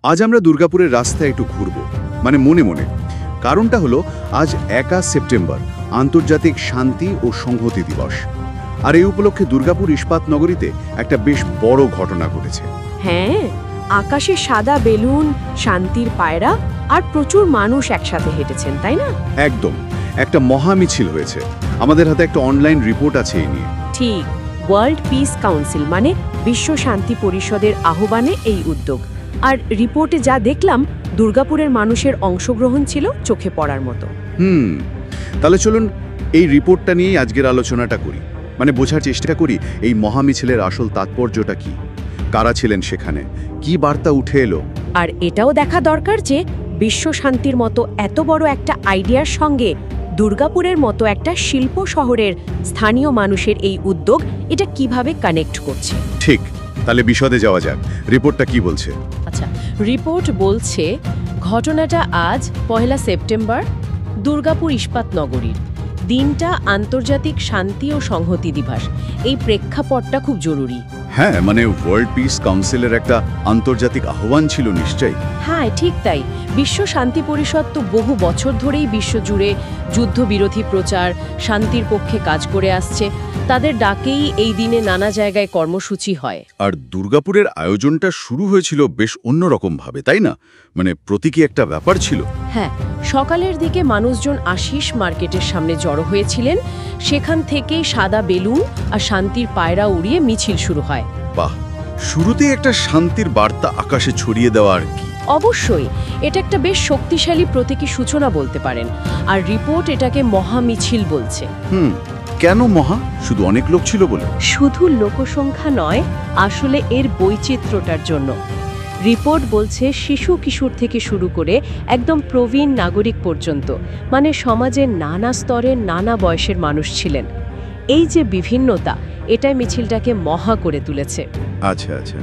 আজ আমরা দুর্গাপুরের রাস্তায় একটু ঘুরব, মানে মনে মনে। কারণটা হলো আজ 1 সেপ্টেম্বর, আন্তর্জাতিক শান্তি ও সংহতি দিবস। আর এই উপলক্ষে দুর্গাপুর ইস্পাত নগরীতে একটা বেশ বড় ঘটনা ঘটেছে। হ্যাঁ, আকাশে সাদা বেলুন, শান্তির পায়রা আর প্রচুর মানুষ একসাথে হেঁটেছেন, তাই না? একদম, একটা মহা মিছিল হয়েছে। আমাদের হাতে একটা অনলাইন রিপোর্ট আছে এই নিয়ে। ঠিক, ওয়ার্ল্ড পিস কাউন্সিল মানে বিশ্ব শান্তি পরিষদের আহ্বানে এই উদ্যোগ। আর রিপোর্টে যা দেখলাম, দুর্গাপুরের মানুষের অংশগ্রহণ ছিল চোখে পড়ার মতো। তাহলে চলুন এই রিপোর্টটা নিয়েই আজকের আলোচনাটা করি। মানে বোঝার চেষ্টা করি এই মহামিছিলের আসল তাৎপর্যটা কি, কারা ছিলেন সেখানে, কি বার্তা উঠে এলো। আর এটাও দেখা দরকার যে বিশ্ব শান্তির মতো এত বড় একটা আইডিয়ার সঙ্গে দুর্গাপুরের মতো একটা শিল্প শহরের স্থানীয় মানুষের এই উদ্যোগ এটা কিভাবে কানেক্ট করছে। ঠিক, তাহলে বিশদে যাওয়া যাক। রিপোর্টটা কি বলছে? আচ্ছা, রিপোর্ট বলছে ঘটনাটা আজ 1 সেপ্টেম্বর, দুর্গাপুর ইস্পাত নগরীর। দিনটা আন্তর্জাতিক শান্তি ও সংহতি দিবস। এই প্রেক্ষাপটটা খুব জরুরি। হ্যাঁ, মানে ওয়ার্ল্ড পিস কাউন্সিলের একটা আন্তর্জাতিক আহ্বান ছিল নিশ্চয়ই। হ্যাঁ, ঠিক তাই। বিশ্ব শান্তি পরিষদ তো বহু বছর ধরেই বিশ্বজুড়ে যুদ্ধবিরোধী প্রচার, শান্তির পক্ষে কাজ করে আসছে। তাদের ডাকেই এই দিনে নানা জায়গায় কর্মসূচি হয়। আর দুর্গাপুরের আয়োজনটা শুরু হয়েছিল বেশ অন্যরকম ভাবে, তাই না? মানে প্রতীকী একটা ব্যাপার ছিল। হ্যাঁ, সকালের দিকে মানুষজন আশিস মার্কেটের সামনে জড়ো হয়েছিলেন। সেখান থেকেই সাদা বেলুন আর শান্তির পায়রা উড়িয়ে মিছিল শুরু হয়। বাহ, শুরুতেই একটা শান্তির বার্তা আকাশে ছড়িয়ে দেওয়া আর কি। অবশ্যই, এটা একটা বেশ শক্তিশালী প্রতীকী সূচনা বলতে পারেন। আর রিপোর্ট এটাকে মহা মিছিল বলছে। কেন মহা? শুধু অনেক লোক ছিল বলে? শুধু লোকসংখ্যা নয়, আসলে এর বৈচিত্র্যটার জন্য। রিপোর্ট বলছে শিশু কিশোর থেকে শুরু করে একদম প্রবীণ নাগরিক পর্যন্ত, মানে সমাজের নানা স্তরের নানা বয়সের মানুষ ছিলেন। এই যে বিভিন্নতা, এটাই মিছিলটাকে মহা করে তুলেছে। আচ্ছা আচ্ছা।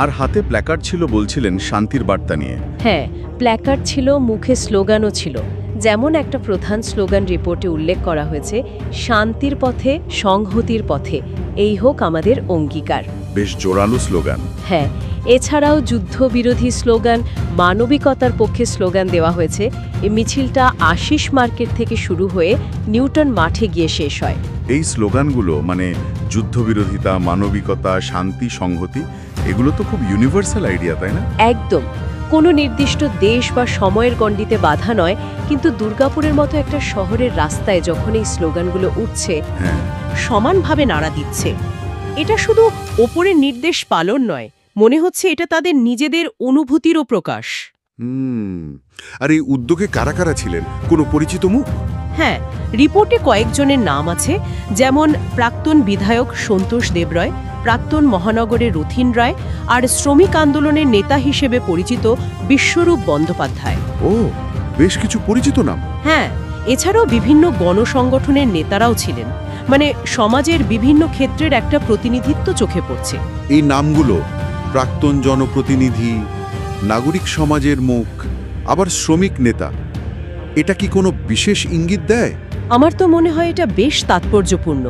আর হাতে প্ল্যাকার্ড ছিল বলছিলেন শান্তির বার্তা নিয়ে। হ্যাঁ, প্ল্যাকার্ড ছিল, মুখে স্লোগানও ছিল। যেমন একটা প্রধান স্লোগান রিপোর্টে উল্লেখ করা হয়েছে, শান্তির পথে, সংহতির পথে, এই হোক আমাদের অঙ্গীকার। বেশ জোরালো স্লোগান। হ্যাঁ, এছাড়াও যুদ্ধবিরোধী স্লোগান, মানবিকতার পক্ষে স্লোগান দেওয়া হয়েছে। এই মিছিলটা আশিস মার্কেট থেকে শুরু হয়ে নিউটন মাঠে গিয়ে শেষ হয়। এই স্লোগানগুলো মানে যুদ্ধবিরোধিতা, মানবিকতা, শান্তি, সংহতি, এগুলো তো খুব ইউনিভার্সাল আইডিয়া, তাই না? একদম, কোনো নির্দিষ্ট দেশ বা সময়ের গণ্ডিতে বাধা নয়। কিন্তু দুর্গাপুরের মতো একটা শহরের রাস্তায় যখন এই স্লোগানগুলো উঠছে, সমানভাবে নাড়া দিচ্ছে, এটা শুধু ওপরের নির্দেশ পালন নয়, মনে হচ্ছে এটা তাদের নিজেদের অনুভূতিরও প্রকাশ। আর এই উদ্যোগে কারা কারা ছিলেন? কোনো পরিচিত মুখ? হ্যাঁ, রিপোর্টে কয়েকজনের নাম আছে, যেমন প্রাক্তন বিধায়ক সন্তোষ দেবরয়, প্রাক্তন মহানগরের রথীন রায়, আর শ্রমিক আন্দোলনের নেতা হিসেবে পরিচিত বিশ্বরূপ বন্দ্যোপাধ্যায়। ও, বেশ কিছু পরিচিত নাম। হ্যাঁ, এছাড়াও বিভিন্ন গণসংগঠনের নেতারাও ছিলেন। মানে সমাজের বিভিন্ন ক্ষেত্রের একটা প্রতিনিধিত্ব চোখে পড়ছে। এই নামগুলো প্রাক্তন জনপ্রতিনিধি, নাগরিক সমাজের মুখ, আবার শ্রমিক নেতা, এটা কি কোনো বিশেষ ইঙ্গিত দেয়? আমার তো মনে হয় এটা বেশ তাৎপর্যপূর্ণ।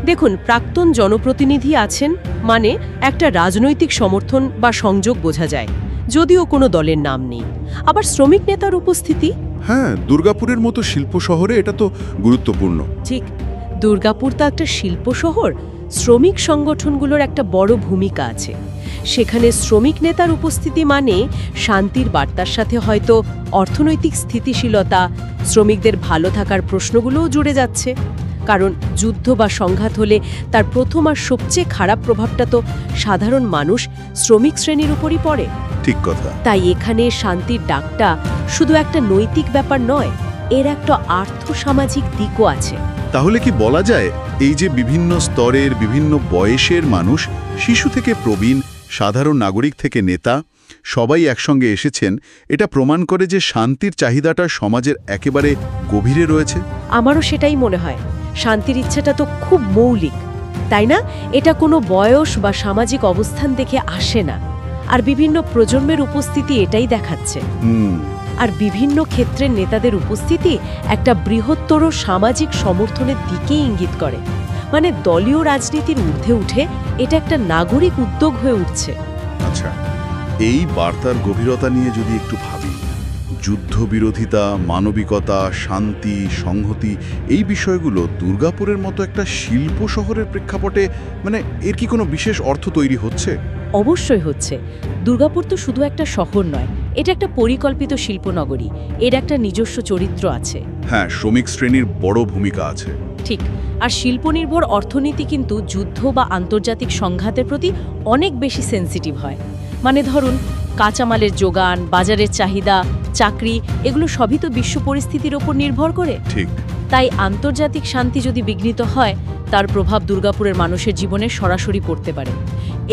দেখুন, প্রাক্তন জনপ্রতিনিধি আছেন মানে একটা রাজনৈতিক সমর্থন বা সংযোগ বোঝা যায়, যদিও কোনো দলের নাম নেই। আবার শ্রমিক নেতার উপস্থিতি, হ্যাঁ, দুর্গাপুরের মতো শিল্প শহরে এটা তো গুরুত্বপূর্ণ। ঠিক, দুর্গাপুর তো একটা শিল্প শহর, শ্রমিক সংগঠনগুলোর একটা বড় ভূমিকা আছে সেখানে। শ্রমিক নেতার উপস্থিতি মানে শান্তির বার্তার সাথে হয়তো অর্থনৈতিক স্থিতিশীলতা, শ্রমিকদের ভালো থাকার প্রশ্নগুলোও জুড়ে যাচ্ছে। কারণ যুদ্ধ বা সংঘাত হলে তার প্রথম আর সবচেয়ে খারাপ প্রভাবটা তো সাধারণ মানুষ, শ্রমিক শ্রেণীর উপরই পড়ে। ঠিক কথা। তাই এখানে শান্তির ডাকটা শুধু একটা নৈতিক ব্যাপার নয়, এর একটা আর্থসামাজিক দিকও আছে। তাহলে কি বলা যায় এই যে বিভিন্ন স্তরের, বিভিন্ন বয়সের মানুষ, শিশু থেকে প্রবীণ, সাধারণ নাগরিক থেকে নেতা, সবাই একসঙ্গে এসেছেন, এটা প্রমাণ করে যে শান্তির চাহিদাটা সমাজের একেবারে গভীরে রয়েছে? আমারও সেটাই মনে হয়। শান্তির ইচ্ছাটা তো খুব মৌলিক, তাই না? এটা কোনো বয়স বা সামাজিক অবস্থান দেখে আসে না। আর বিভিন্ন প্রজন্মের উপস্থিতি এটাই দেখাচ্ছে। আর বিভিন্ন ক্ষেত্রের নেতাদের উপস্থিতি একটা বৃহত্তর সামাজিক সমর্থনের দিকে ইঙ্গিত করে। মানে দলীয় রাজনীতির ঊর্ধ্বে উঠে এটা একটা নাগরিক উদ্যোগ হয়ে উঠছে। আচ্ছা, এই বার্তার গভীরতা নিয়ে যদি একটু ভাবি, যুদ্ধবিরোধিতা, মানবিকতা, শান্তি, সংহতি, এই বিষয়গুলো দুর্গাপুরের মতো একটা শিল্প শহরের প্রেক্ষাপটে এর কি কোনো বিশেষ অর্থ তৈরি হচ্ছে? অবশ্যই হচ্ছে। দুর্গাপুর তো শুধু একটা শহর নয়, এটা একটা পরিকল্পিত শিল্পনগরী। এর একটা নিজস্ব চরিত্র আছে। হ্যাঁ, শ্রমিক শ্রেণীর বড় ভূমিকা আছে। ঠিক। আর শিল্পনির্ভর অর্থনীতি কিন্তু যুদ্ধ বা আন্তর্জাতিক সংঘাতের প্রতি অনেক বেশি সেন্সিটিভ হয়। ধরুন, কাঁচামালের যোগান, বাজারের চাহিদা, চাকরি, এগুলো সবই তো বিশ্ব পরিস্থিতির ওপর নির্ভর করে। ঠিক। তাই আন্তর্জাতিক শান্তি যদি বিঘ্নিত হয়, তার প্রভাব দুর্গাপুরের মানুষের জীবনে সরাসরি পড়তে পারে।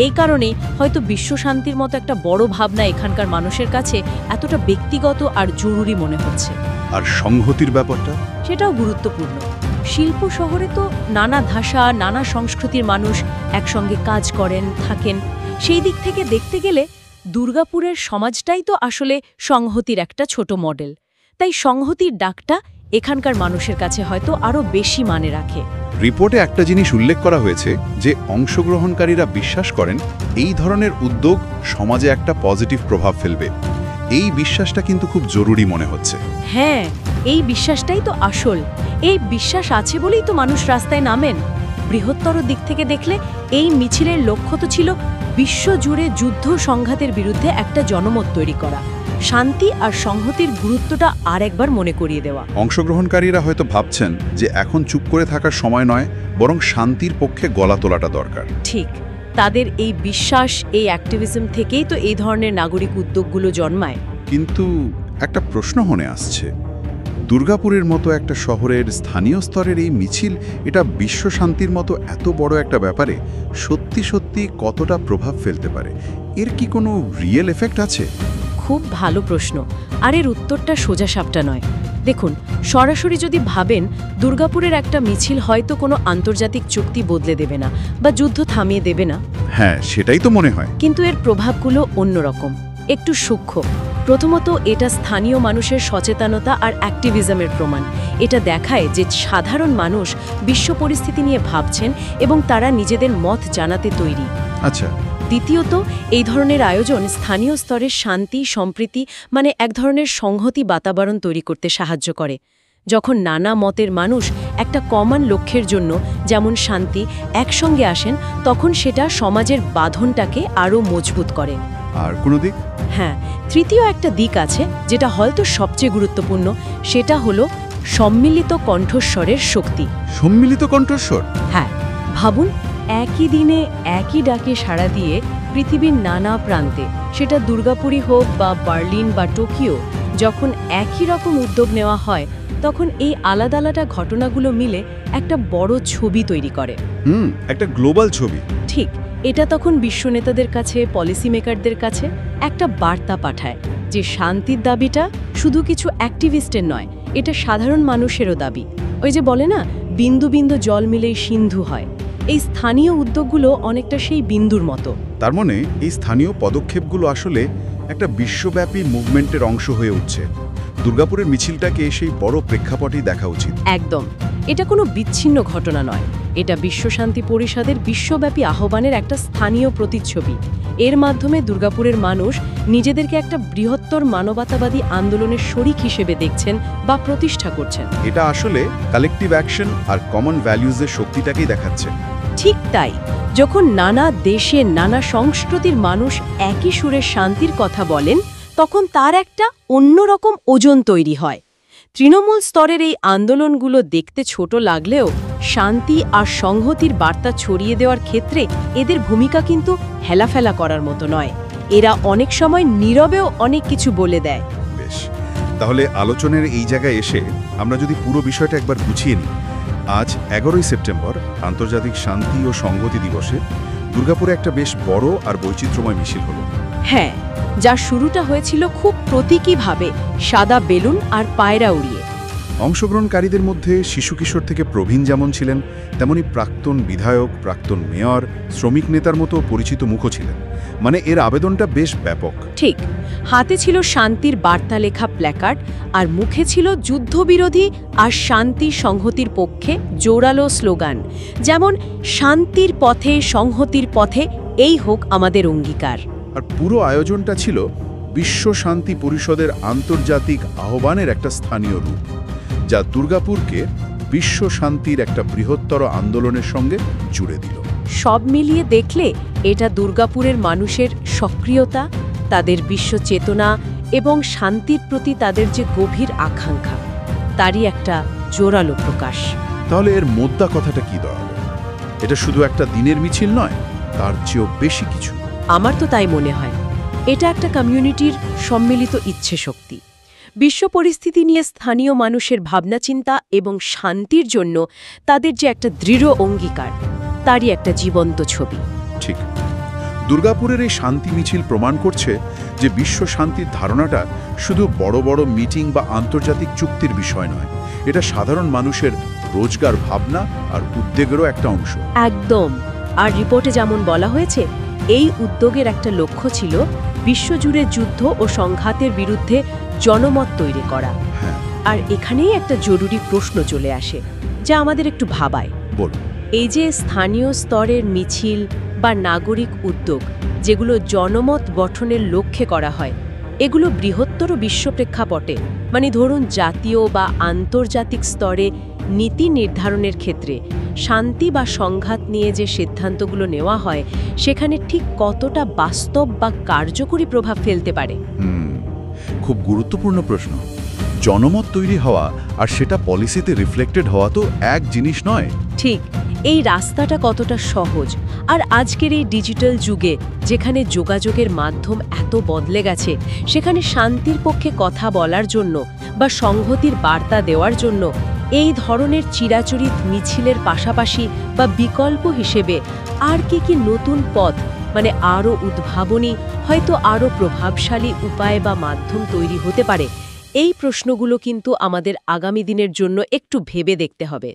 এই কারণেই হয়তো বিশ্ব শান্তির মতো একটা বড় ভাবনা এখানকার মানুষের কাছে এতটা ব্যক্তিগত আর জরুরি মনে হচ্ছে। আর সংহতির ব্যাপারটা সেটাও গুরুত্বপূর্ণ। শিল্প শহরে তো নানা ভাষা, নানা সংস্কৃতির মানুষ একসঙ্গে কাজ করেন, থাকেন। সেই দিক থেকে দেখতে গেলে দুর্গাপুরের সমাজটাই তো আসলে সংহতির একটা ছোট মডেল। তাই সংহতির ডাকটা এখানকার মানুষের কাছে হয়তো আরও বেশি মানে রাখে। রিপোর্টে একটা জিনিস উল্লেখ করা হয়েছে যে অংশগ্রহণকারীরা বিশ্বাস করেন এই ধরনের উদ্যোগ সমাজে একটা পজিটিভ প্রভাব ফেলবে। এই বিশ্বাসটা কিন্তু খুব জরুরি মনে হচ্ছে। হ্যাঁ, এই বিশ্বাসটাই তো আসল। এই বিশ্বাস আছে বলেই তো মানুষ রাস্তায় নামেন। বৃহত্তর দিক থেকে দেখলে এই মিছিলের লক্ষ্য তো ছিল বিশ্বজুড়ে যুদ্ধ সংঘাতের বিরুদ্ধে একটা জনমত তৈরি করা, শান্তি আর সংহতির গুরুত্বটা আরেকবার মনে করিয়ে দেওয়া। অংশগ্রহণকারীরা হয়তো ভাবছেন যে এখন চুপ করে থাকার সময় নয়, বরং শান্তির পক্ষে গলা তোলাটা দরকার। ঠিক। তাদের এই বিশ্বাস, এই অ্যাক্টিভিজম থেকেই তো এই ধরনের নাগরিক উদ্যোগগুলো জন্মায়। কিন্তু একটা প্রশ্ন মনে আসছে, দুর্গাপুরের মতো একটা শহরের স্থানীয় স্তরের এই মিছিল, এটা বিশ্ব শান্তির মতো এত বড় একটা ব্যাপারে সত্যি সত্যি কতটা প্রভাব ফেলতে পারে? এর কি কোনো রিয়েল এফেক্ট আছে? খুব ভালো প্রশ্ন। আর এর উত্তরটা সোজাসাপটা নয়। দেখুন, সরাসরি যদি ভাবেন, দুর্গাপুরের একটা মিছিল হয়তো কোনো আন্তর্জাতিক চুক্তি বদলে দেবে না বা যুদ্ধ থামিয়ে দেবে না। হ্যাঁ, সেটাই তো মনে হয়। কিন্তু এর প্রভাবগুলো অন্যরকম, একটু সূক্ষ্ম। প্রথমত, এটা স্থানীয় মানুষের সচেতনতা আর অ্যাক্টিভিজমের প্রমাণ। এটা দেখায় যে সাধারণ মানুষ বিশ্ব পরিস্থিতি নিয়ে ভাবছেন এবং তারা নিজেদের মত জানাতে তৈরি। আচ্ছা। দ্বিতীয়ত, এই ধরনের আয়োজন স্থানীয় স্তরের শান্তি, সম্প্রীতি, এক ধরনের সংহতি বাতাবরণ তৈরি করতে সাহায্য করে। যখন নানা মতের মানুষ একটা কমন লক্ষ্যের জন্য, যেমন শান্তি, একসঙ্গে আসেন, তখন সেটা সমাজের বাঁধনটাকে আরও মজবুত করে। আর কোনো দিক? হ্যাঁ, তৃতীয় একটা দিক আছে যেটা হয়তো সবচেয়ে গুরুত্বপূর্ণ। সেটা হলো সম্মিলিত কণ্ঠস্বরের শক্তি। সম্মিলিত কণ্ঠস্বর? হ্যাঁ, ভাবুন, একই দিনে একই ডাকে সাড়া দিয়ে পৃথিবীর নানা প্রান্তে, সেটা দুর্গাপুরই হোক বা বার্লিন বা টোকিও, যখন একই রকম উদ্যোগ নেওয়া হয়, তখন এই আলাদা আলাদা ঘটনাগুলো মিলে একটা বড় ছবি তৈরি করে। একটা গ্লোবাল ছবি। ঠিক। এটা তখন বিশ্ব নেতাদের কাছে, পলিসি মেকারদের কাছে একটা বার্তা পাঠায় যে শান্তির দাবিটা শুধু কিছু অ্যাক্টিভিস্টের নয়, এটা সাধারণ মানুষেরও দাবি। ওই যে বলে না, বিন্দু বিন্দু জল মিলেই সিন্ধু হয়। এই স্থানীয় উদ্যোগগুলো অনেকটা সেই বিন্দুর মতো। তার মানে এই স্থানীয় পদক্ষেপগুলো আসলে একটা বিশ্বব্যাপী মুভমেন্টের অংশ হয়ে উঠছে। দুর্গাপুরের মিছিলটাকে সেই বড় প্রেক্ষাপটেই দেখা উচিত। একদম। এটা কোনো বিচ্ছিন্ন ঘটনা নয়, এটা বিশ্ব শান্তি পরিষদের বিশ্বব্যাপী আহ্বানের একটা স্থানীয় প্রতিচ্ছবি। এর মাধ্যমে দুর্গাপুরের মানুষ নিজেদেরকে একটা বৃহত্তর মানবতাবাদী আন্দোলনের শরিক হিসেবে দেখছেন বা প্রতিষ্ঠা করছেন। এটা আসলে কালেকটিভ অ্যাকশন আর কমন ভ্যালুজের শক্তিটাকেই দেখাচ্ছে। ঠিক তাই। যখন নানা দেশে, নানা সংস্কৃতির মানুষ একই সুরে শান্তির কথা বলেন, তখন তার একটা অন্যরকম ওজন তৈরি হয়। তৃণমূল স্তরের এই আন্দোলনগুলো দেখতে ছোট লাগলেও শান্তি আর সংহতির বার্তা ছড়িয়ে দেওয়ার ক্ষেত্রে এদের ভূমিকা কিন্তু হেলাফেলা করার মতো নয়। এরা অনেক সময় নীরবেও অনেক কিছু বলে দেয়। বেশ, তাহলে আলোচনার এই জায়গায় এসে আমরা যদি পুরো বিষয়টা একবার গুছিয়ে নিই। আজ 11ই সেপ্টেম্বর, আন্তর্জাতিক শান্তি ও সংহতি দিবসে দুর্গাপুরে একটা বেশ বড় আর বৈচিত্র্যময় মিছিল হলো। হ্যাঁ, যার শুরুটা হয়েছিল খুব প্রতীকীভাবে সাদা বেলুন আর পায়রা উড়িয়ে। অংশগ্রহণকারীদের মধ্যে শিশু কিশোর থেকে প্রবীণ যেমন ছিলেন, তেমনি প্রাক্তন বিধায়ক, প্রাক্তন মেয়র, শ্রমিক নেতার মতো পরিচিত মুখও ছিলেন। এর আবেদনটা বেশ ব্যাপক। ঠিক। হাতে ছিল শান্তির বার্তা লেখা প্ল্যাকার্ড, আর মুখে ছিল যুদ্ধবিরোধী আর শান্তি সংহতির পক্ষে জোরালো স্লোগান, যেমন শান্তির পথে, সংহতির পথে, এই হোক আমাদের অঙ্গীকার। আর পুরো আয়োজনটা ছিল বিশ্ব শান্তি পরিষদের আন্তর্জাতিক আহ্বানের একটা স্থানীয় রূপ, যা দুর্গাপুরকে বিশ্ব শান্তির একটা বৃহত্তর আন্দোলনের সঙ্গে জুড়ে দিল। সব মিলিয়ে দেখলে এটা দুর্গাপুরের মানুষের সক্রিয়তা, তাদের বিশ্ব চেতনা এবং শান্তির প্রতি তাদের যে গভীর আকাঙ্ক্ষা, তারই একটা জোরালো প্রকাশ। তাহলে এর মোদ্দা কথাটা কি দাঁড়ালো? এটা শুধু একটা দিনের মিছিল নয়, তার চেয়েও বেশি কিছু। আমার তো তাই মনে হয়। এটা একটা কমিউনিটির সম্মিলিত ইচ্ছে শক্তি, বিশ্ব পরিস্থিতি নিয়ে স্থানীয় মানুষের ভাবনাচিন্তা এবং শান্তির জন্য তাদের যে একটা দৃঢ় অঙ্গীকার, তারই একটা জীবন্ত ছবি। ঠিক। দুর্গাপুরের এই শান্তি মিছিল প্রমাণ করছে যে বিশ্ব শান্তির ধারণাটা শুধু বড় বড় মিটিং বা আন্তর্জাতিক চুক্তির বিষয় নয়, এটা সাধারণ মানুষের রোজগার ভাবনা আর উদ্বেগেরও একটা অংশ। একদম। আর রিপোর্টে যেমন বলা হয়েছে, এই উদ্যোগের একটা লক্ষ্য ছিল বিশ্বজুড়ে যুদ্ধ ও সংঘাতের বিরুদ্ধে জনমত তৈরি করা। হ্যাঁ। আর এখানেই একটা জরুরি প্রশ্ন চলে আসে, যা আমাদের একটু ভাবায়। বলুন। এই যে স্থানীয় স্তরের মিছিল বা নাগরিক উদ্যোগ, যেগুলো জনমত গঠনের লক্ষ্যে করা হয়, এগুলো বৃহত্তর বিশ্ব প্রেক্ষাপটে, মানে ধরুন জাতীয় বা আন্তর্জাতিক স্তরে নীতি নির্ধারণের ক্ষেত্রে শান্তি বা সংঘাত নিয়ে যে সিদ্ধান্তগুলো নেওয়া হয়, সেখানে ঠিক কতটা বাস্তব বা কার্যকরী প্রভাব ফেলতে পারে? খুব গুরুত্বপূর্ণ প্রশ্ন। জনমত তৈরি হওয়া আর সেটা পলিসিতে রিফ্লেক্টেড হওয়া তো এক জিনিস নয়। ঠিক। এই রাস্তাটা কতটা সহজ, আর আজকের এই ডিজিটাল যুগে যেখানে যোগাযোগের মাধ্যম এত বদলে গেছে, সেখানে শান্তির পক্ষে কথা বলার জন্য বা সংহতির বার্তা দেওয়ার জন্য এই ধরনের চিরাচরিত মিছিলের পাশাপাশি বা বিকল্প হিসেবে আর কি নতুন পথ, মানে আরও উদ্ভাবনী, হয়তো আরও প্রভাবশালী উপায় বা মাধ্যম তৈরি হতে পারে? এই প্রশ্নগুলো কিন্তু আমাদের আগামী দিনের জন্য একটু ভেবে দেখতে হবে।